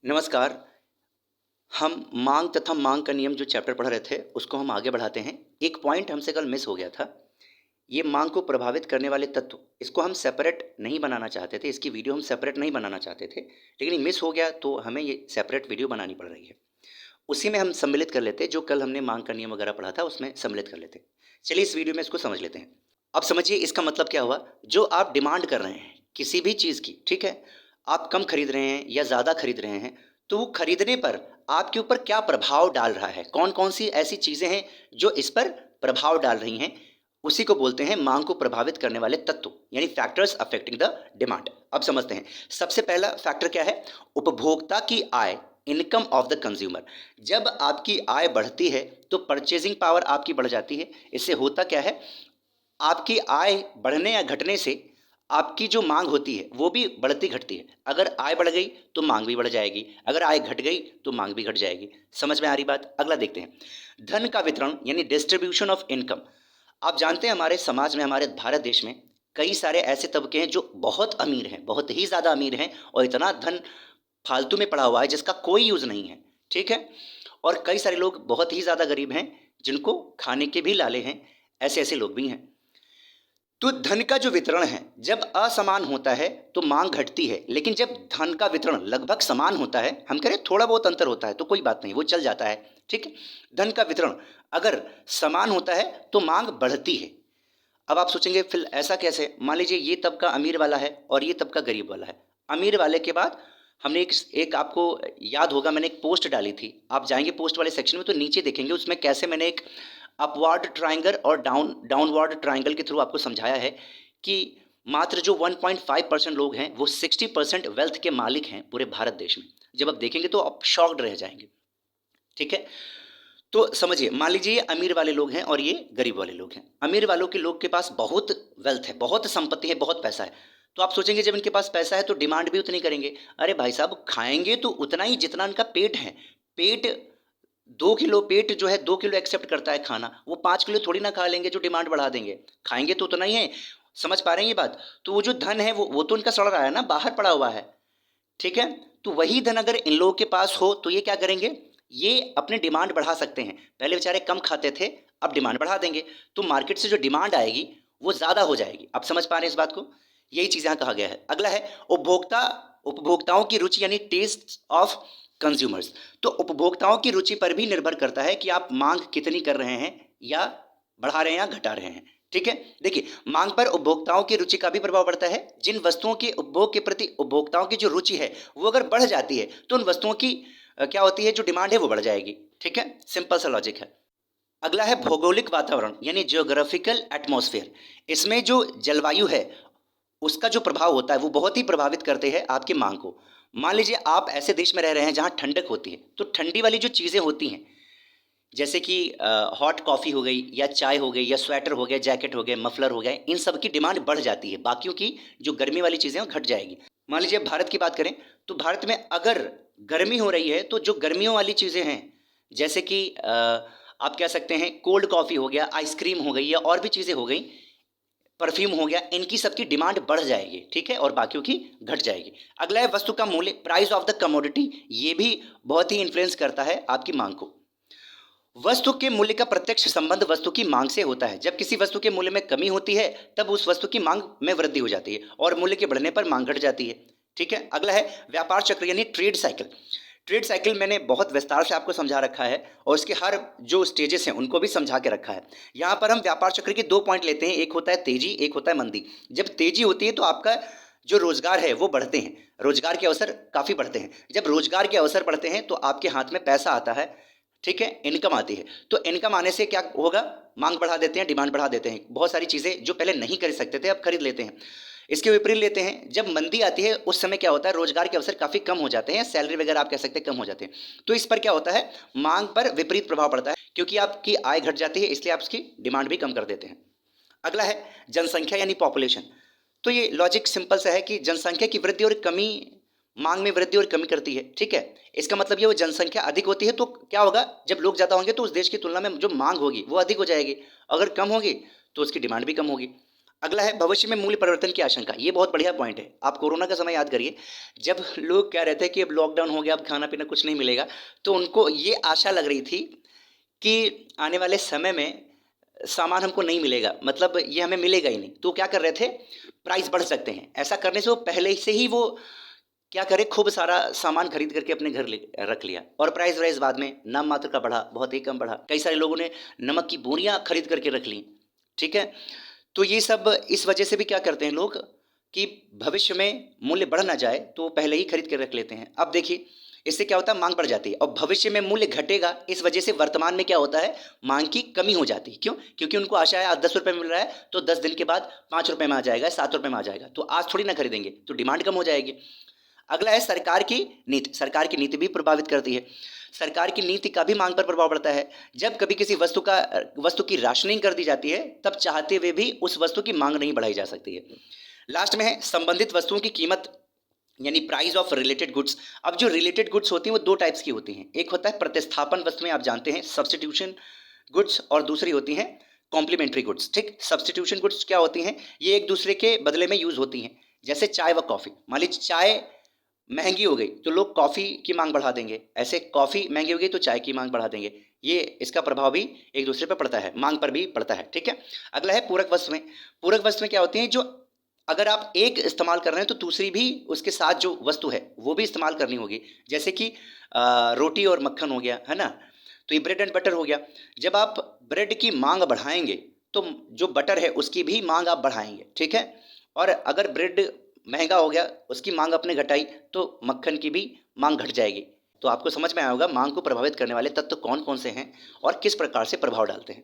नमस्कार। हम मांग तथा मांग का नियम जो चैप्टर पढ़ रहे थे उसको हम आगे बढ़ाते हैं। एक पॉइंट हमसे कल मिस हो गया था। ये मांग को प्रभावित करने वाले तत्व, इसको हम सेपरेट नहीं बनाना चाहते थे, इसकी वीडियो हम सेपरेट नहीं बनाना चाहते थे, लेकिन ये मिस हो गया तो हमें ये सेपरेट वीडियो बनानी पड़ रही है। उसी में हम सम्मिलित कर लेते, जो कल हमने मांग का नियम वगैरह पढ़ा था उसमें सम्मिलित कर लेते। चलिए इस वीडियो में इसको समझ लेते हैं। अब समझिए इसका मतलब क्या हुआ। जो आप डिमांड कर रहे हैं किसी भी चीज़ की, ठीक है, आप कम खरीद रहे हैं या ज़्यादा खरीद रहे हैं, तो वो खरीदने पर आपके ऊपर क्या प्रभाव डाल रहा है, कौन कौन सी ऐसी चीज़ें हैं जो इस पर प्रभाव डाल रही हैं, उसी को बोलते हैं मांग को प्रभावित करने वाले तत्व, यानी फैक्टर्स अफेक्टिंग द डिमांड। अब समझते हैं। सबसे पहला फैक्टर क्या है? उपभोक्ता की आय, इनकम ऑफ द कंज्यूमर। जब आपकी आय बढ़ती है तो परचेजिंग पावर आपकी बढ़ जाती है। इससे होता क्या है, आपकी आय बढ़ने या घटने से आपकी जो मांग होती है वो भी बढ़ती घटती है। अगर आय बढ़ गई तो मांग भी बढ़ जाएगी, अगर आय घट गई तो मांग भी घट जाएगी। समझ में आ रही बात? अगला देखते हैं। धन का वितरण यानी डिस्ट्रीब्यूशन ऑफ इनकम। आप जानते हैं हमारे समाज में, हमारे भारत देश में कई सारे ऐसे तबके हैं जो बहुत अमीर हैं, बहुत ही ज़्यादा अमीर हैं, और इतना धन फालतू में पड़ा हुआ है जिसका कोई यूज़ नहीं है, ठीक है। और कई सारे लोग बहुत ही ज़्यादा गरीब हैं जिनको खाने के भी लाले हैं। ऐसे ऐसे लोग भी हैं। तो धन का जो वितरण है जब असमान होता है तो मांग घटती है, लेकिन जब धन का वितरण लगभग समान होता है, हम कह रहे थोड़ा बहुत अंतर होता है तो कोई बात नहीं, वो चल जाता है, ठीक है। धन का वितरण अगर समान होता है तो मांग बढ़ती है। अब आप सोचेंगे फिर ऐसा कैसे? मान लीजिए ये तबका अमीर वाला है और ये तबका गरीब वाला है। अमीर वाले के बाद हमने एक आपको याद होगा, मैंने एक पोस्ट डाली थी। आप जाएंगे पोस्ट वाले सेक्शन में तो नीचे देखेंगे उसमें कैसे मैंने एक अपवर्ड ट्राइंगल और डाउनवर्ड ट्राइंगल के थ्रू आपको समझाया है कि मात्र जो 1.5% लोग हैं वो 60% वेल्थ के मालिक हैं पूरे भारत देश में। जब आप देखेंगे तो आप शॉक्ड रह जाएंगे, ठीक है। तो समझिए, मान लीजिए ये अमीर वाले लोग हैं और ये गरीब वाले लोग हैं। अमीर वालों के लोग के पास बहुत वेल्थ है, बहुत संपत्ति है, बहुत पैसा है। तो आप सोचेंगे जब इनके पास पैसा है तो डिमांड भी उतनी करेंगे। अरे भाई साहब, खाएंगे तो उतना ही जितना इनका पेट है। पेट 2 किलो, पेट जो है 2 किलो एक्सेप्ट करता है खाना, वो 5 किलो थोड़ी ना खा लेंगे जो डिमांड बढ़ा देंगे। खाएंगे तो उतना ही है। समझ पा रहे हैं ये बात? तो वो जो धन है वो तो इनका सड़ रहा है ना, बाहर पड़ा हुआ है, ठीक है। तो वही धन अगर इन लोगों के पास हो तो ये क्या करेंगे, ये अपने डिमांड बढ़ा सकते हैं। पहले बेचारे कम खाते थे, अब डिमांड बढ़ा देंगे तो मार्केट से जो डिमांड आएगी वो ज़्यादा हो जाएगी। आप समझ पा रहे हैं इस बात को? यही चीज़ यहाँ कहा गया है। अगला है उपभोक्ताओं की रुचि यानी टेस्ट ऑफ कंज्यूमर्स। तो उपभोक्ताओं की रुचि पर भी निर्भर करता है कि आप मांग कितनी कर रहे हैं, या बढ़ा रहे हैं या घटा रहे हैं, ठीक है। देखिए, मांग पर उपभोक्ताओं की रुचि का भी प्रभाव पड़ता है। जिन वस्तुओं के उपभोग के प्रति उपभोक्ताओं की जो रुचि है वो अगर बढ़ जाती है तो उन वस्तुओं की क्या होती है, जो डिमांड है वो बढ़ जाएगी, ठीक है। सिंपल सा लॉजिक है। अगला है भौगोलिक वातावरण यानी जियोग्राफिकल एटमॉस्फेयर। इसमें जो जलवायु है उसका जो प्रभाव होता है वो बहुत ही प्रभावित करते हैं आपकी मांग को। मान लीजिए आप ऐसे देश में रह रहे हैं जहाँ ठंडक होती है, तो ठंडी वाली जो चीज़ें होती हैं जैसे कि हॉट कॉफ़ी हो गई या चाय हो गई या स्वेटर हो गया, जैकेट हो गए, मफलर हो गए, इन सब की डिमांड बढ़ जाती है। बाकियों की जो गर्मी वाली चीज़ें हैं वो घट जाएगी। मान लीजिए भारत की बात करें तो भारत में अगर गर्मी हो रही है तो जो गर्मियों वाली चीज़ें हैं जैसे कि आप कह सकते हैं कोल्ड कॉफ़ी हो गया, आइसक्रीम हो गई, या और भी चीज़ें हो गई, परफ्यूम हो गया, इनकी सबकी डिमांड बढ़ जाएगी, ठीक है, और बाकियों की घट जाएगी। अगला है वस्तु का मूल्य, प्राइस ऑफ द कमोडिटी। ये भी बहुत ही इन्फ्लुएंस करता है आपकी मांग को। वस्तु के मूल्य का प्रत्यक्ष संबंध वस्तु की मांग से होता है। जब किसी वस्तु के मूल्य में कमी होती है तब उस वस्तु की मांग में वृद्धि हो जाती है और मूल्य के बढ़ने पर मांग घट जाती है, ठीक है। अगला है व्यापार चक्र यानी ट्रेड साइकिल। ट्रेड साइकिल मैंने बहुत विस्तार से आपको समझा रखा है और इसके हर जो स्टेजेस हैं उनको भी समझा के रखा है। यहाँ पर हम व्यापार चक्र के 2 पॉइंट लेते हैं, एक होता है तेजी, एक होता है मंदी। जब तेजी होती है तो आपका जो रोजगार है वो बढ़ते हैं, रोजगार के अवसर काफ़ी बढ़ते हैं। जब रोजगार के अवसर बढ़ते हैं तो आपके हाथ में पैसा आता है, ठीक है, इनकम आती है। तो इनकम आने से क्या होगा, मांग बढ़ा देते हैं, डिमांड बढ़ा देते हैं। बहुत सारी चीज़ें जो पहले नहीं कर सकते थे अब खरीद लेते हैं। इसके विपरीत लेते हैं, जब मंदी आती है उस समय क्या होता है, रोजगार के अवसर काफ़ी कम हो जाते हैं, सैलरी वगैरह आप कह सकते हैं कम हो जाते हैं। तो इस पर क्या होता है, मांग पर विपरीत प्रभाव पड़ता है, क्योंकि आपकी आय घट जाती है इसलिए आप उसकी डिमांड भी कम कर देते हैं। अगला है जनसंख्या यानी पॉपुलेशन। तो ये लॉजिक सिंपल सा है कि जनसंख्या की वृद्धि और कमी मांग में वृद्धि और कमी करती है, ठीक है। इसका मतलब ये, वो जनसंख्या अधिक होती है तो क्या होगा, जब लोग ज़्यादा होंगे तो उस देश की तुलना में जो मांग होगी वो अधिक हो जाएगी, अगर कम होगी तो उसकी डिमांड भी कम होगी। अगला है भविष्य में मूल्य परिवर्तन की आशंका। ये बहुत बढ़िया पॉइंट है। आप कोरोना का समय याद करिए, जब लोग कह रहे थे कि अब लॉकडाउन हो गया, अब खाना पीना कुछ नहीं मिलेगा, तो उनको ये आशा लग रही थी कि आने वाले समय में सामान हमको नहीं मिलेगा, मतलब ये हमें मिलेगा ही नहीं। तो क्या कर रहे थे, प्राइस बढ़ सकते हैं। ऐसा करने से वो पहले से ही वो क्या करे, खूब सारा सामान खरीद करके अपने घर रख लिया, और प्राइस वाइस बाद में नाम मात्र का बढ़ा, बहुत ही कम बढ़ा। कई सारे लोगों ने नमक की बोरियां खरीद करके रख ली। ठीक है, तो ये सब इस वजह से भी क्या करते हैं लोग कि भविष्य में मूल्य बढ़ ना जाए तो पहले ही खरीद के रख लेते हैं। अब देखिए, इससे क्या होता है, मांग बढ़ जाती है, और भविष्य में मूल्य घटेगा, इस वजह से वर्तमान में क्या होता है, मांग की कमी हो जाती है। क्यों? क्योंकि उनको आशा है आज 10 रुपये में मिल रहा है तो 10 दिन के बाद 5 रुपये में आ जाएगा, 7 रुपये में आ जाएगा, तो आज थोड़ी ना खरीदेंगे, तो डिमांड कम हो जाएगी। अगला है सरकार की नीति। सरकार की नीति भी प्रभावित करती है। सरकार की नीति का भी मांग पर प्रभाव पड़ता है। जब कभी किसी वस्तु की राशनिंग कर दी जाती है, तब चाहते हुए भी उस वस्तु की मांग नहीं बढ़ाई जा सकती है। लास्ट में है संबंधित वस्तुओं की कीमत, यानी प्राइस ऑफ रिलेटेड गुड्स। अब जो रिलेटेड गुड्स होती हैं वो दो टाइप्स की होती हैं। एक होता है प्रतिस्थापन वस्तुएं, आप जानते हैं, सब्सटीट्यूशन गुड्स, और दूसरी होती हैं कॉम्प्लीमेंट्री गुड्स। ठीक, सब्सटीट्यूशन गुड्स क्या होती हैं, ये एक दूसरे के बदले में यूज होती हैं। जैसे चाय व कॉफ़ी, मान लीजिए चाय महंगी हो गई तो लोग कॉफ़ी की मांग बढ़ा देंगे, ऐसे कॉफ़ी महंगी हो गई तो चाय की मांग बढ़ा देंगे। ये इसका प्रभाव भी एक दूसरे पर पड़ता है, मांग पर भी पड़ता है। ठीक है, अगला है पूरक वस्तुएं। पूरक वस्तुएं क्या होती हैं, जो अगर आप एक इस्तेमाल कर रहे हैं तो दूसरी भी उसके साथ जो वस्तु है वो भी इस्तेमाल करनी होगी। जैसे कि रोटी और मक्खन हो गया, है ना, तो ये ब्रेड एंड बटर हो गया। जब आप ब्रेड की मांग बढ़ाएंगे तो जो बटर है उसकी भी मांग आप बढ़ाएंगे। ठीक है, और अगर ब्रेड महंगा हो गया, उसकी मांग आपने घटाई, तो मक्खन की भी मांग घट जाएगी। तो आपको समझ में आया होगा मांग को प्रभावित करने वाले तत्व कौन कौन से हैं और किस प्रकार से प्रभाव डालते हैं।